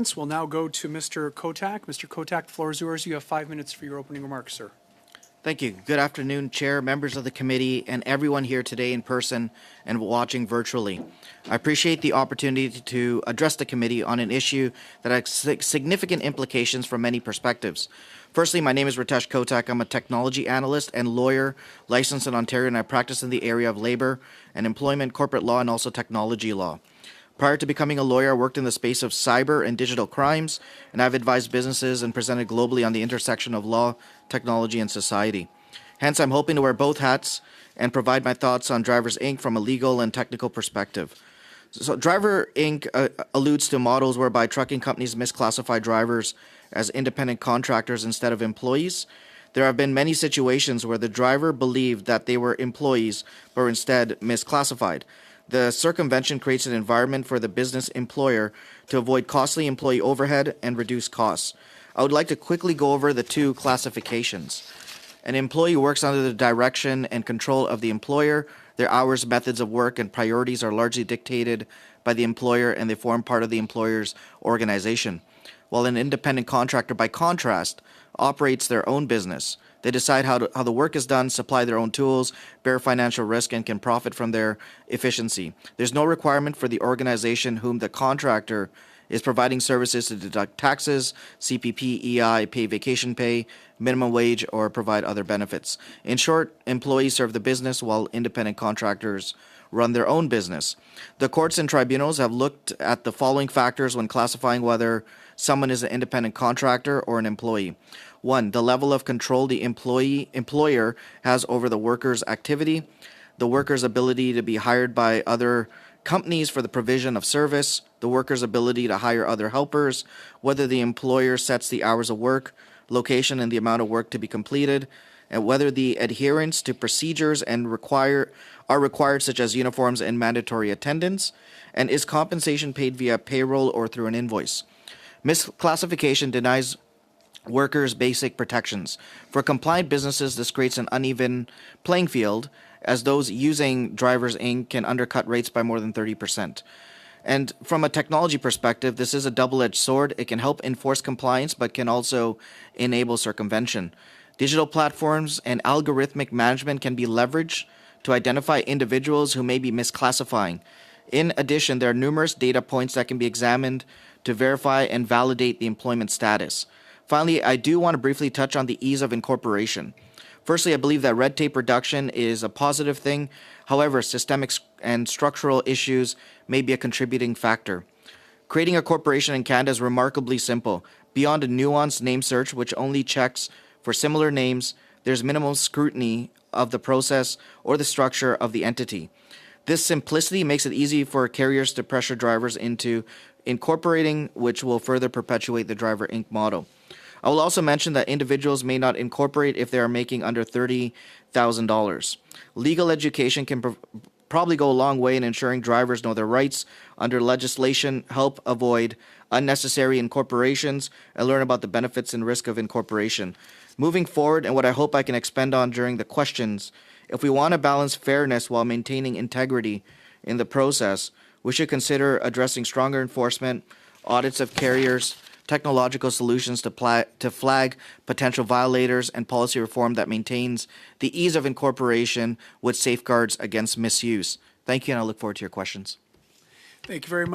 We'll now go to Mr. Kotak. Mr. Kotak, the floor is yours. You have 5 minutes for your opening remarks, sir. Thank you. Good afternoon, Chair, members of the committee, and everyone here today in person and watching virtually. I appreciate the opportunity to address the committee on an issue that has significant implications from many perspectives. Firstly, my name is Ritesh Kotak. I'm a technology analyst and lawyer licensed in Ontario, and I practice in the area of labor and employment, corporate law, and also technology law. Prior to becoming a lawyer, I worked in the space of cyber and digital crimes, and I've advised businesses and presented globally on the intersection of law, technology, and society. Hence, I'm hoping to wear both hats and provide my thoughts on Drivers Inc. from a legal and technical perspective. So Driver Inc. Alludes to models whereby trucking companies misclassify drivers as independent contractors instead of employees. There have been many situations where the driver believed that they were employees but were instead misclassified. The circumvention creates an environment for the business employer to avoid costly employee overhead and reduce costs. I would like to quickly go over the two classifications. An employee works under the direction and control of the employer. Their hours, methods of work, and priorities are largely dictated by the employer, and they form part of the employer's organization. While an independent contractor, by contrast, operates their own business. They decide how the work is done, supply their own tools, bear financial risk, and can profit from their efficiency. There's no requirement for the organization whom the contractor is providing services to deduct taxes, CPP, EI, pay vacation pay, minimum wage, or provide other benefits. In short, employees serve the business while independent contractors run their own business. The courts and tribunals have looked at the following factors when classifying whether someone is an independent contractor or an employee. 1. The level of control the employer has over the worker's activity, the worker's ability to be hired by other companies for the provision of service, the worker's ability to hire other helpers, whether the employer sets the hours of work, location, and the amount of work to be completed, and whether the adherence to procedures are required, such as uniforms and mandatory attendance, and is compensation paid via payroll or through an invoice. Misclassification denies workers basic protections. For compliant businesses, this creates an uneven playing field, as those using Drivers Inc. can undercut rates by more than 30%. And from a technology perspective, this is a double-edged sword. It can help enforce compliance, but can also enable circumvention. Digital platforms and algorithmic management can be leveraged to identify individuals who may be misclassifying. In addition, there are numerous data points that can be examined to verify and validate the employment status. Finally, I do want to briefly touch on the ease of incorporation. Firstly, I believe that red tape reduction is a positive thing. However, systemic and structural issues may be a contributing factor. Creating a corporation in Canada is remarkably simple. Beyond a nuanced name search, which only checks for similar names, there's minimal scrutiny of the process or the structure of the entity. This simplicity makes it easy for carriers to pressure drivers into incorporating, which will further perpetuate the Driver Inc. model. I will also mention that individuals may not incorporate if they are making under $30,000. Legal education can probably go a long way in ensuring drivers know their rights under legislation, help avoid unnecessary incorporations, and learn about the benefits and risk of incorporation. Moving forward, and what I hope I can expand on during the questions, if we want to balance fairness while maintaining integrity in the process, we should consider addressing stronger enforcement, audits of carriers, technological solutions to flag potential violators, and policy reform that maintains the ease of incorporation with safeguards against misuse. Thank you, and I look forward to your questions. Thank you very much.